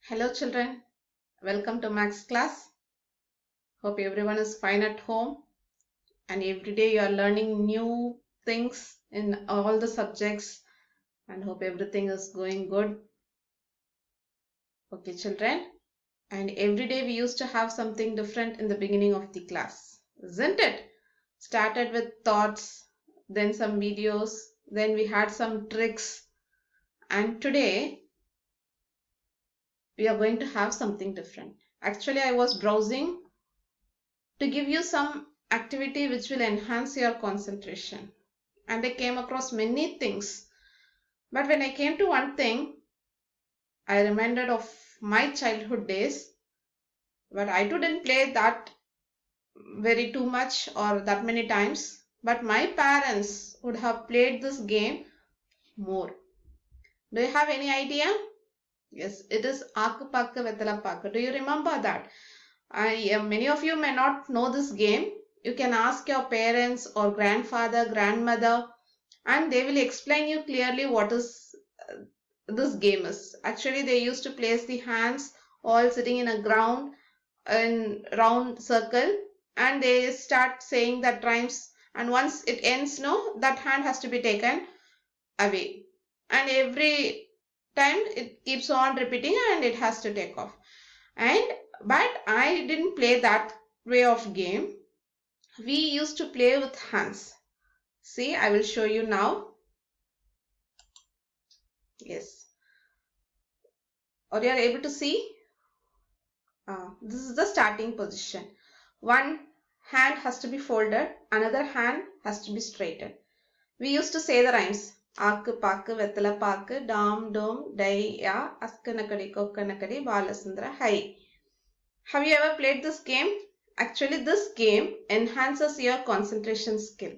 Hello children, welcome to Max class. Hope everyone is fine at home and every day you are learning new things in all the subjects and hope everything is going good. Okay children, and every day we used to have something different in the beginning of the class, isn't it? Started with thoughts, then some videos, then we had some tricks, and today we are going to have something different. Actually, I was browsing to give you some activity which will enhance your concentration. And I came across many things. But when I came to one thing, I reminded of my childhood days. But I too didn't play that very too much or that many times. But my parents would have played this game more. Do you have any idea? Yes, it is Aakku Pakku Vettala Pakku. Do you remember that? Many of you may not know this game. You can ask your parents or grandfather, grandmother, and they will explain you clearly what is this game is. Actually, they used to place the hands all sitting in a ground in round circle, and they start saying that rhymes. And once it ends, no, that hand has to be taken away. And every time it keeps on repeating, and it has to take off. But I didn't play that way of game. We used to play with hands. See, I will show you now. Yes. Or you are able to see? This is the starting position. One hand has to be folded, another hand has to be straightened. We used to say the rhymes. Aakku Pakku Vettala Pakku Dam Dom Dai Ya Askanakadi Kokkanakadi Balasundra Hai. Have you ever played this game? Actually, this game enhances your concentration skill.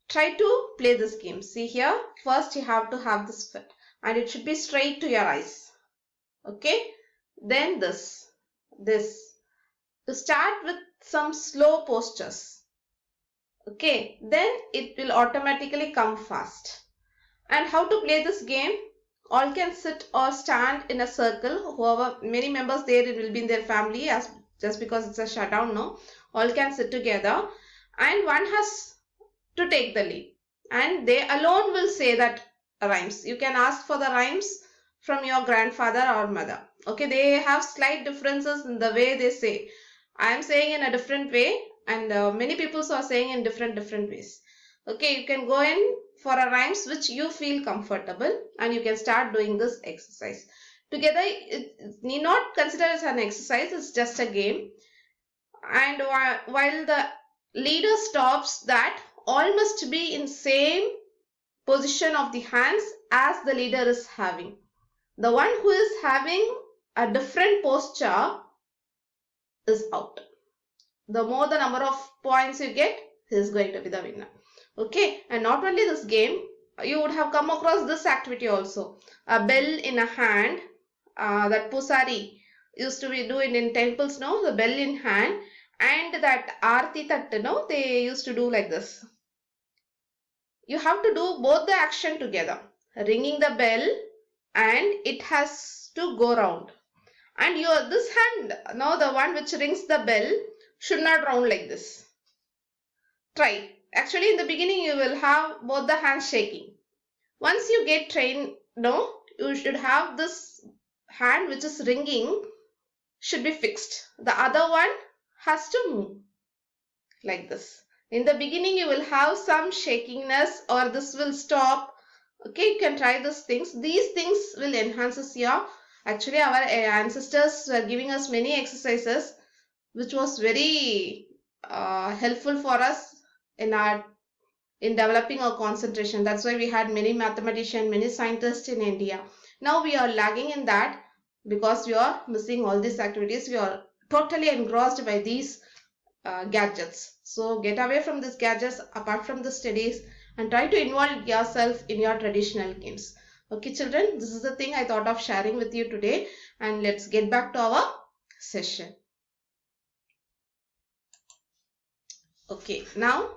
Try to play this game. See here, first you have to have this fit and it should be straight to your eyes. Okay, then this. To start with some slow postures. Okay, then it will automatically come fast. And how to play this game? All can sit or stand in a circle. Whoever, many members there, it will be in their family, as just because it's a shutdown, no? All can sit together and one has to take the lead. And they alone will say that rhymes. You can ask for the rhymes from your grandfather or mother. Okay, they have slight differences in the way they say. I am saying in a different way and many people are saying in different ways. Okay, you can go in for a rhymes which you feel comfortable and you can start doing this exercise. Together, it need not consider as an exercise, it's just a game. And while the leader stops that, all must be in same position of the hands as the leader is having. The one who is having a different posture is out. The more the number of points you get, he is going to be the winner. Okay, and not only this game, you would have come across this activity also. A bell in a hand, that pusari used to be doing in temples, no? The bell in hand, and that aarti tattu, no? They used to do like this. You have to do both the action together, ringing the bell and it has to go round. And this hand, now the one which rings the bell, should not round like this. Try. Actually, in the beginning, you will have both the hands shaking. Once you get trained, no, you should have this hand which is ringing should be fixed. The other one has to move like this. In the beginning, you will have some shakiness or this will stop. Okay, you can try these things. These things will enhance your. Actually, our ancestors were giving us many exercises which was very helpful for us in developing our concentration. That's why we had many mathematicians, many scientists in India. Now we are lagging in that because we are missing all these activities. We are totally engrossed by these gadgets. So get away from these gadgets apart from the studies and try to involve yourself in your traditional games. Okay children, this is the thing I thought of sharing with you today, and let's get back to our session. Okay, now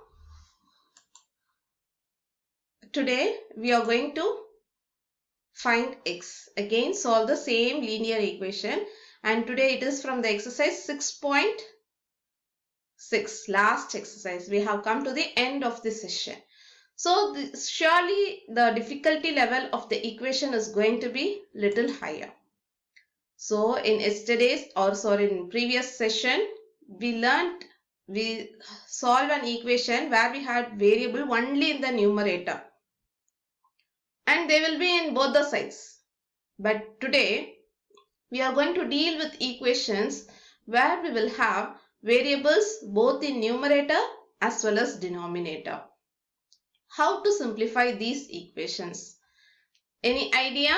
today we are going to Find x. Again solve the same linear equation, and today it is from the exercise 6.6, last exercise. We have come to the end of the session. So surely the difficulty level of the equation is going to be little higher. So in previous session, we solved an equation where we had variable only in the numerator, and they will be in both the sides. But today we are going to deal with equations where we will have variables both in numerator as well as denominator. How to simplify these equations? Any idea?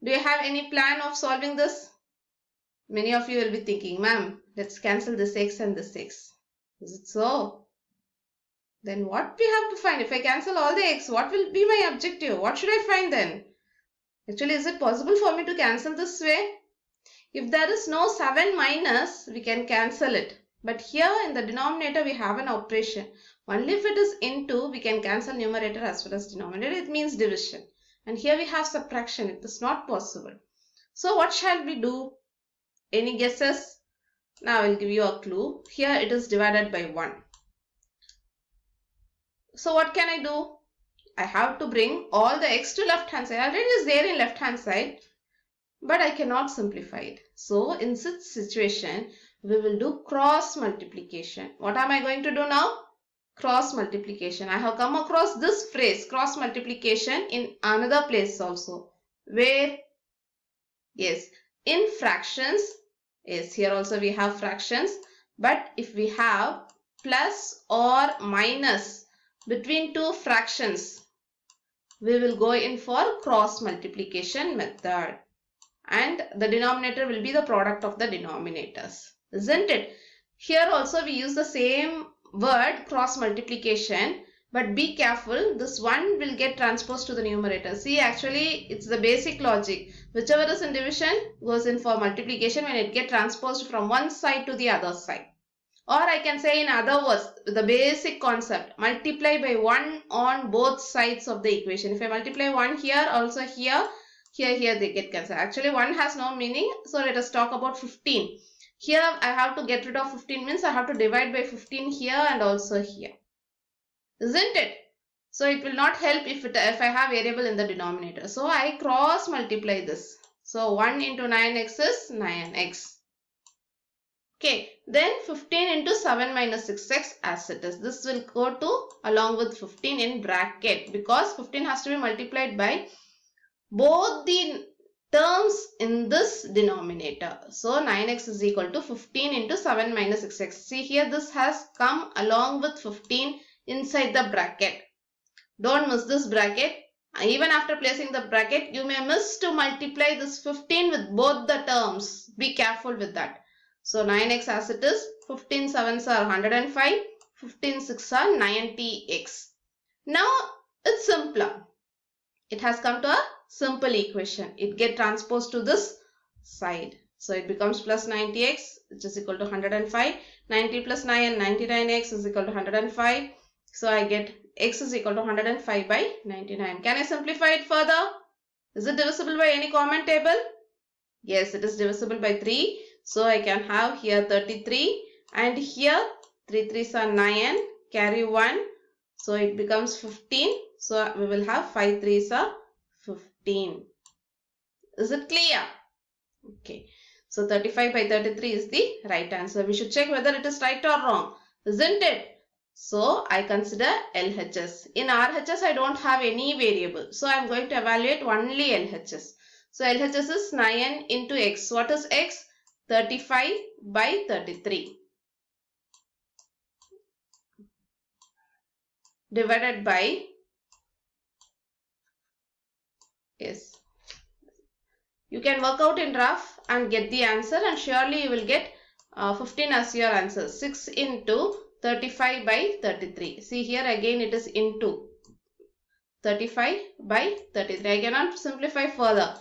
Do you have any plan of solving this? Many of you will be thinking, ma'am, let's cancel this x and this x. Is it so? Then what we have to find? If I cancel all the x, what will be my objective? What should I find then? Actually, is it possible for me to cancel this way? If there is no 7 minus, we can cancel it. But here in the denominator, we have an operation. Only if it is into, we can cancel numerator as well as denominator. It means division. And here we have subtraction. It is not possible. So what shall we do? Any guesses? Now I will give you a clue. Here it is divided by 1. So what can I do? I have to bring all the x to left hand side. Already it is there in left hand side, but I cannot simplify it. So in such situation, we will do cross multiplication. What am I going to do now? Cross multiplication. I have come across this phrase, cross multiplication, in another place also. Where? Yes, in fractions. Yes, here also we have fractions. But if we have plus or minus between two fractions, we will go in for cross multiplication method. And the denominator will be the product of the denominators. Isn't it? Here also we use the same word, cross multiplication. But be careful, this one will get transposed to the numerator. See, actually, it's the basic logic. Whichever is in division goes in for multiplication when it gets transposed from one side to the other side. Or I can say in other words, the basic concept, multiply by 1 on both sides of the equation. If I multiply 1 here, also here, here they get cancelled. Actually, 1 has no meaning. So let us talk about 15. Here I have to get rid of 15, means I have to divide by 15 here and also here. Isn't it? So it will not help if I have variable in the denominator. So I cross multiply this. So 1 into 9x is 9x. Okay, then 15 into 7 minus 6x as it is. This will go to along with 15 in bracket, because 15 has to be multiplied by both the terms in this denominator. So 9x is equal to 15 into 7 minus 6x. See here, this has come along with 15 inside the bracket. Don't miss this bracket. Even after placing the bracket, you may miss to multiply this 15 with both the terms. Be careful with that. So 9x as it is, 15 7s are 105, 15 6 are 90x. Now it's simpler. It has come to a simple equation. It gets transposed to this side. So it becomes plus 90x, which is equal to 105. 90 plus 9, 99x is equal to 105. So I get x is equal to 105 by 99. Can I simplify it further? Is it divisible by any common table? Yes, it is divisible by 3. So I can have here 33 and here 3 3s are 9, carry 1. So it becomes 15. So we will have 5 3s are 15. Is it clear? Okay. So 35 by 33 is the right answer. We should check whether it is right or wrong. Isn't it? So I consider LHS. In RHS I don't have any variable. So I am going to evaluate only LHS. So LHS is 9 into x. What is x? 35 by 33. Divided by, yes. You can work out in rough and get the answer, and surely you will get 15 as your answer. 6 into 35 by 33. See here again it is into 35 by 33. I cannot simplify further.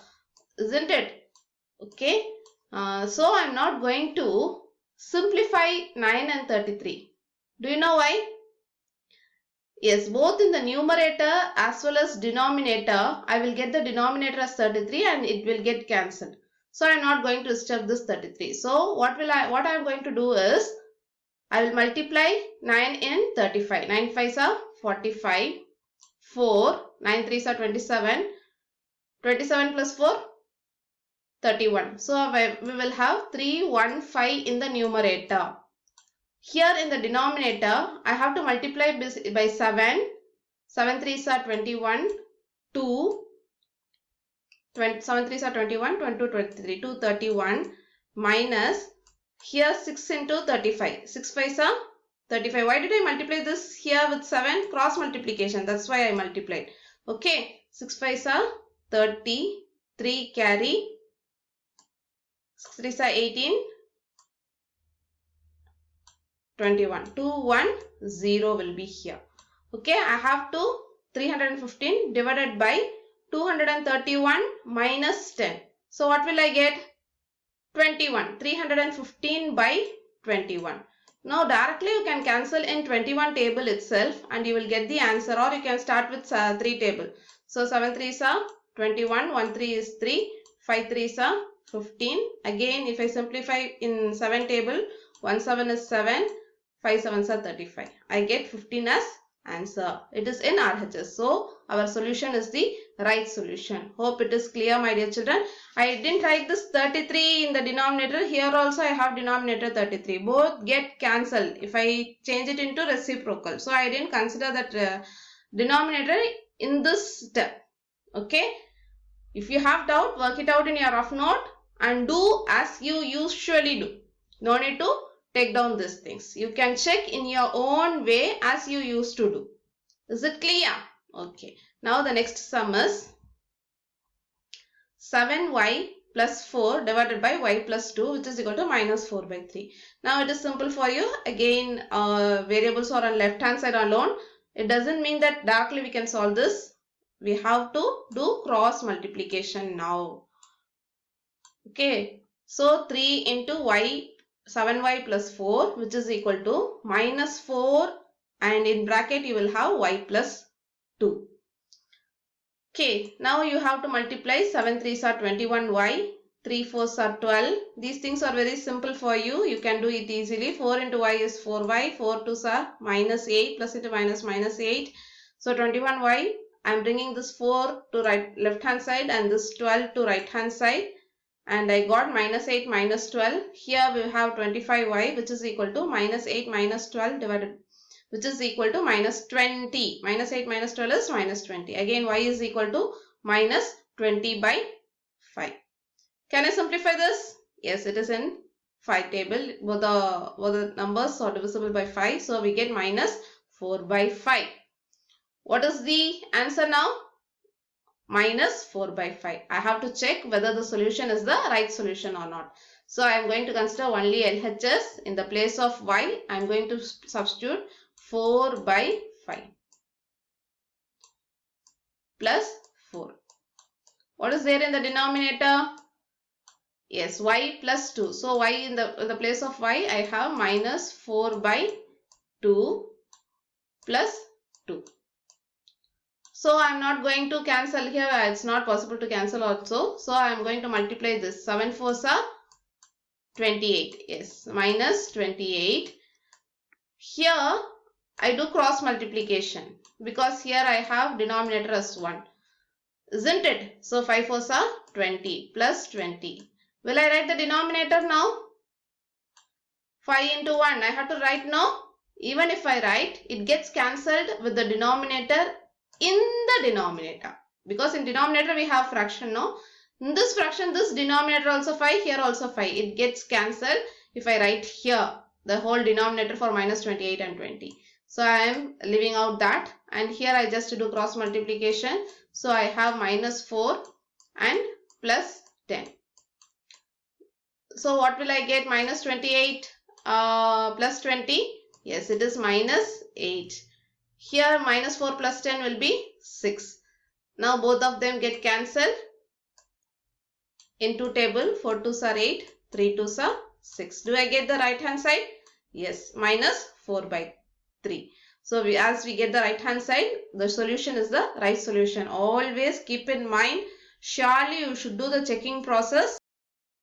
Isn't it? Okay. So I am not going to simplify 9 and 33. Do you know why? Yes, both in the numerator as well as denominator, I will get the denominator as 33 and it will get cancelled. So I am not going to disturb this 33. So what I am going to do is, I will multiply 9 in 35. 9 5s are 45. 4. 9 3s are 27. 27 plus 4, 31. So we will have 315 in the numerator. Here in the denominator, I have to multiply by 7. 7 3s are 21. 2. 7 3s are 21. 22, 23. 231 minus, here 6 into 35. 6 5s are 35. Why did I multiply this here with 7? Cross multiplication. That's why I multiplied. Okay. 6 5s are 30. 3 carry. 6 3s are 18. 21. 2 1 0 will be here. Okay. I have to 315 divided by 231 minus 10. So what will I get? 21. 315 by 21. Now directly you can cancel in 21 table itself and you will get the answer, or you can start with 3 table. So 7 3s are 21, 1 3 is 3, 5 3s are 15. Again if I simplify in 7 table, 1 7 is 7, 5 7s are 35. I get 15 as answer. It is in RHS. So our solution is the right solution. Hope it is clear, my dear children. I didn't write this 33 in the denominator. Here also I have denominator 33. Both get cancelled if I change it into reciprocal. So I didn't consider that denominator in this step. Okay. If you have doubt, work it out in your rough note and do as you usually do. No need to take down these things. You can check in your own way as you used to do. Is it clear? Okay. Now the next sum is 7y plus 4 divided by y plus 2, which is equal to minus 4 by 3. Now it is simple for you. Again, variables are on left hand side alone. It doesn't mean that directly we can solve this. We have to do cross multiplication now. Okay. So 3 into y, 7y plus 4, which is equal to minus 4, and in bracket you will have y plus 2. Okay, now you have to multiply 7 3s are 21y, 3 4s are 12. These things are very simple for you. You can do it easily. 4 into y is 4y, 4 2s are minus 8, plus into minus minus 8. So 21y, I am bringing this 4 to left hand side and this 12 to right hand side. And I got minus 8 minus 12. Here we have 25y, which is equal to minus 8 minus 12 divided, which is equal to minus 20. Minus 8 minus 12 is minus 20. Again, y is equal to minus 20 by 5. Can I simplify this? Yes, it is in 5 table. Both the numbers are divisible by 5. So we get minus 4 by 5. What is the answer now? Minus 4 by 5. I have to check whether the solution is the right solution or not. So I am going to consider only LHS. In the place of y, I am going to substitute 4 by 5 plus 4. What is there in the denominator? Yes, y plus 2. So y in the place of y, I have minus 4 by 2 plus 2. So I am not going to cancel here. It's not possible to cancel also. So I am going to multiply this. 7 4s are 28. Yes, minus 28. Here I do cross multiplication because here I have denominator as 1. Isn't it? So 5 4s are 20 plus 20. Will I write the denominator now? 5 into 1. I have to write now. Even if I write, it gets cancelled with the denominator in the denominator. Because in denominator we have fraction, no? In this fraction, this denominator also 5, here also 5. It gets cancelled if I write here the whole denominator for minus 28 and 20. So I am leaving out that, and here I just do cross multiplication. So I have minus 4 and plus 10. So what will I get? Minus 28 plus 20. Yes, it is minus 8. Here minus 4 plus 10 will be 6. Now both of them get cancelled. Into table, 4 2s are 8, 3 2s are 6. Do I get the right hand side? Yes, minus 4 by 3. So as we get the right hand side, the solution is the right solution. Always keep in mind, surely you should do the checking process